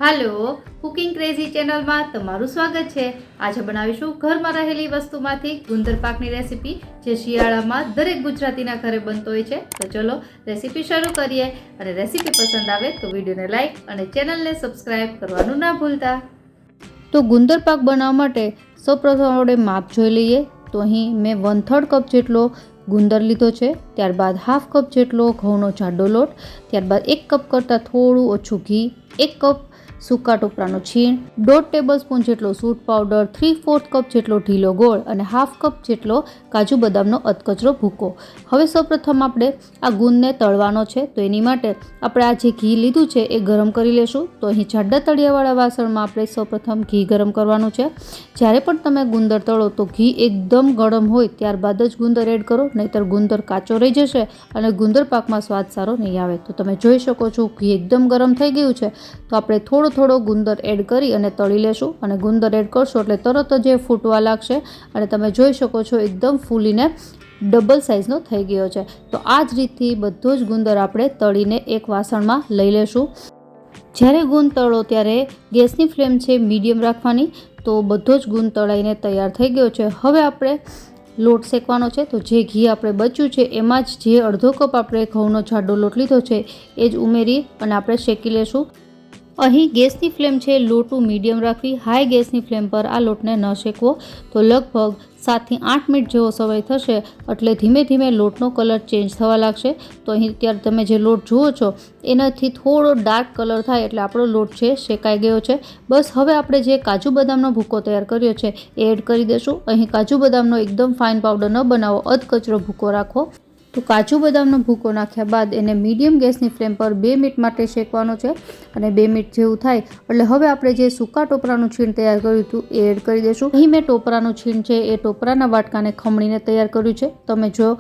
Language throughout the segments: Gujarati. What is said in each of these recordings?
હાલો, કુકિંગ ક્રેઝી ચેનલમાં તમારું સ્વાગત છે। આજે બનાવીશું ઘરમાં રહેલી વસ્તુમાંથી ગુંદર પાકની રેસીપી, જે શિયાળામાં દરેક ગુજરાતીના ઘરે બનતો હોય છે। તો ચલો રેસીપી શરૂ કરીએ અને રેસીપી પસંદ આવે તો વિડીયોને લાઈક અને ચેનલને સબસ્ક્રાઈબ કરવાનું ના ભૂલતા। તો ગુંદર પાક બનાવવા માટે સૌપ્રથમ આપણે માપ જોઈ લઈએ। તો અહીં મેં 1/3 કપ જેટલો ગુંદર લીધો છે, ત્યારબાદ હાફ કપ જેટલો ઘઉંનો જાડો લોટ, ત્યારબાદ 1 કપ કરતાં થોડું ઓછું ઘી, 1 કપ સૂકા ટોપરાનું છીણ, 1.5 ટેબલસ્પૂન જેટલો સૂટ પાવડર, 3/4 કપ જેટલો ઢીલો ગોળ અને હાફ કપ જેટલો કાજુ બદામનો અધકચરો ભૂકો। હવે સૌપ્રથમ આપણે આ ગુંદને તળવાનો છે, તો એની માટે આપણે આ જે ઘી લીધું છે એ ગરમ કરી લેશું। તો અહીં જાડા તળિયાવાળા વાસણમાં આપણે સૌપ્રથમ ઘી ગરમ કરવાનું છે। જ્યારે પણ તમે ગુંદર તળો તો ઘી એકદમ ગરમ હોય ત્યારબાદ જ ગુંદર એડ કરો, નહીંતર ગુંદર કાચો રહી જશે અને ગુંદર પાકમાં સ્વાદ સારો નહીં આવે। તો તમે જોઈ શકો છો ઘી એકદમ ગરમ થઈ ગયું છે, તો આપણે થોડો ગુંદર એડ કરી અને તળી લેશું। અને ગુંદર એડ કરશો એટલે તરત જ એ ફૂટવા લાગશે અને તમે જોઈ શકો છો એકદમ ફૂલીને ડબલ સાઇઝનો થઈ ગયો છે। તો આ જ રીતથી બધો જ ગુંદર આપણે તળીને એક વાસણમાં લઈ લેશું। જ્યારે ગુંદ તળો ત્યારે ગેસની ફ્લેમ છે મીડિયમ રાખવાની। તો બધો જ ગુંદ તળાઈને તૈયાર થઈ ગયો છે। હવે આપણે લોટ શેકવાનો છે, તો જે ઘી આપણે બચ્યું છે એમાં જ જે અડધો કપ આપણે ઘઉંનો જાડો લોટ લીધો છે એ જ ઉમેરી અને આપણે શેકી લેશું। અહીં ગેસની ફ્લેમ છે લો ટુ મીડિયમ રાખવી, હાઈ ગેસની ફ્લેમ પર આ લોટને ન શેકવો। તો લગભગ 7 થી 8 મિનિટ જેવો સમય થશે એટલે ધીમે ધીમે લોટનો કલર ચેન્જ થવા લાગશે। તો અહીં ત્યારે તમે જે લોટ જુઓ છો એનાથી થોડો ડાર્ક કલર થાય એટલે આપણો લોટ છે શેકાઈ ગયો છે। બસ હવે આપણે જે કાજુ બદામનો ભૂકો તૈયાર કર્યો છે એ એડ કરી દઈશું। અહીં કાજુ બદામનો એકદમ ફાઇન પાવડર ન બનાવો, અધકચરો ભૂકો રાખો। તો કાજુ બદામનો ભૂકો નાખ્યા બાદ એને મીડિયમ ગેસની ફ્લેમ પર 2 મિનિટ માટે શેકવાનો છે। અને 2 મિનિટ જેવું થાય એટલે હવે આપણે જે સૂકા ટોપરાનું છીણ તૈયાર કર્યું હતું એ એડ કરી દઈશું। અહીં મેં ટોપરાનું છીણ છે એ ટોપરાના વાટકાને ખમણીને તૈયાર કર્યું છે। તમે જો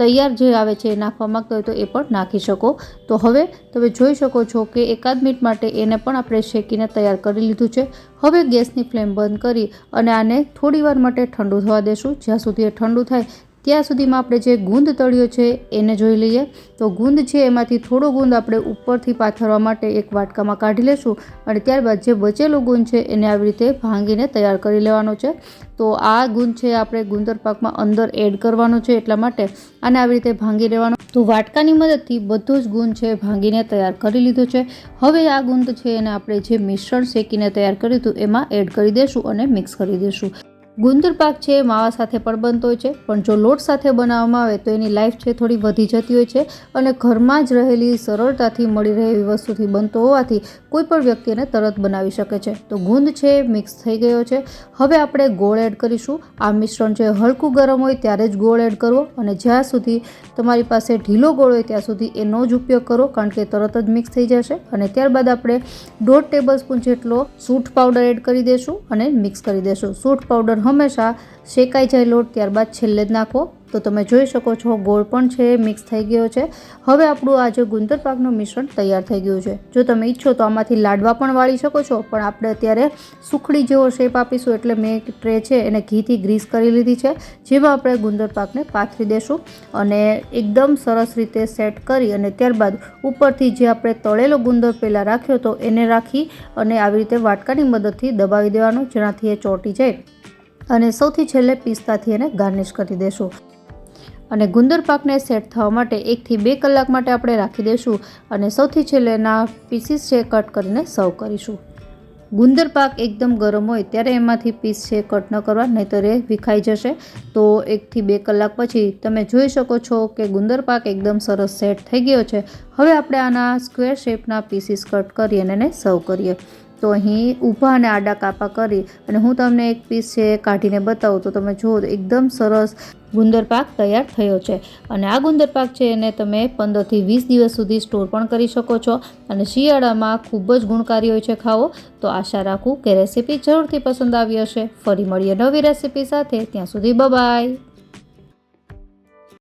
તૈયાર જે આવે છે એ નાખવા માંગતા હોય તો એ પણ નાખી શકો। તો હવે તમે જોઈ શકો છો કે એકાદ મિનિટ માટે એને પણ આપણે શેકીને તૈયાર કરી લીધું છે। હવે ગેસની ફ્લેમ બંધ કરી અને આને થોડી વાર માટે ઠંડુ થવા દેશું। જ્યાં સુધી એ ઠંડુ થાય ત્યાં સુધીમાં આપણે જે ગુંદ તળ્યો છે એને જોઈ લઈએ। તો ગુંદ છે એમાંથી થોડો ગુંદ આપણે ઉપરથી પાથરવા માટે એક વાટકામાં કાઢી લેશું અને ત્યારબાદ જે બચેલો ગુંદ છે એને આવી રીતે ભાંગીને તૈયાર કરી લેવાનો છે। તો આ ગુંદ છે આપણે ગુંદર પાકમાં અંદર એડ કરવાનો છે, એટલા માટે આને આવી રીતે ભાંગી લેવાનો। તો વાટકાની મદદથી બધો જ ગુંદ છે ભાંગીને તૈયાર કરી લીધો છે। હવે આ ગુંદ છે એને આપણે જે મિશ્રણ શેકીને તૈયાર કર્યું હતું એમાં એડ કરી દઈશું અને મિક્સ કરી દઈશું। ગુંદર પાક છે માવા સાથે પણ બનતો હોય છે, પણ જો લોટ સાથે બનાવવામાં આવે તો એની લાઈફ છે થોડી વધી જતી હોય છે અને ઘરમાં જ રહેલી સરળતાથી મળી રહે એવી વસ્તુથી બનતો હોવાથી કોઈ પણ વ્યક્તિ એને તરત બનાવી શકે છે। તો ગુંદ છે મિક્સ થઈ ગયો છે। હવે આપણે ગોળ એડ કરીશું। આ મિશ્રણ છે હલકું ગરમ હોય ત્યારે જ ગોળ એડ કરવો અને જ્યાં સુધી તમારી પાસે ઢીલો ગોળ હોય ત્યાં સુધી એનો જ ઉપયોગ કરો, કારણ કે તરત જ મિક્સ થઈ જશે। અને ત્યારબાદ આપણે 1.5 ટેબલસ્પૂન જેટલો સૂટ પાવડર એડ કરી દઈશું અને મિક્સ કરી દઈશું। સૂટ પાવડર હંમેશા શેકાઈ જાય લોટ ત્યારબાદ છેલ્લે જ નાખો। તો તમે જોઈ શકો છો ગોળ પણ છે મિક્સ થઈ ગયો છે। હવે આપણું આ જે ગુંદર પાકનું મિશ્રણ તૈયાર થઈ ગયું છે। જો તમે ઈચ્છો તો આમાંથી લાડવા પણ વાળી શકો છો, પણ આપણે અત્યારે સુખડી જેવો શેપ આપીશું એટલે મેં એક ટ્રે છે એને ઘીથી ગ્રીસ કરી લીધી છે, જેમાં આપણે ગુંદર પાકને પાથરી દેશું અને એકદમ સરસ રીતે સેટ કરી અને ત્યારબાદ ઉપરથી જે આપણે તળેલો ગુંદર પહેલાં રાખ્યો તો એને રાખી અને આવી રીતે વાટકાની મદદથી દબાવી દેવાનો, જેનાથી એ ચોંટી જાય અને સૌથી છેલ્લે પિસ્તાથી એને ગાર્નિશ કરી દેશું। અને ગુંદર પાકને સેટ થવા માટે 1 થી 2 કલાક માટે આપણે રાખી દઈશું અને સૌથી છેલ્લે એના પીસીસ છે કટ કરીને સર્વ કરીશું। ગુંદર પાક એકદમ ગરમ હોય ત્યારે એમાંથી પીસ છે કટ ન કરવા, નહીંતર એ વિખાઈ જશે। તો 1 થી 2 કલાક પછી તમે જોઈ શકો છો કે ગુંદર પાક એકદમ સરસ સેટ થઈ ગયો છે। હવે આપણે આના સ્ક્વેર શેપના પીસીસ કટ કરી અને એને સર્વ કરીએ। તો અહીં ઊભા અને આડા કાપા કરી અને હું તમને એક પીસ છે કાઢીને બતાવું તો તમે જુઓ એકદમ સરસ ગુંદર પાક તૈયાર થયો છે। અને આ ગુંદર પાક છે એને તમે 15 થી 20 દિવસ સુધી સ્ટોર પણ કરી શકો છો અને શિયાળામાં ખૂબ જ ગુણકારી હોય છે ખાવો। તો આશા રાખું કે રેસીપી જરૂરથી પસંદ આવી હશે। ફરી મળીએ નવી રેસીપી સાથે, ત્યાં સુધી બાય બાય।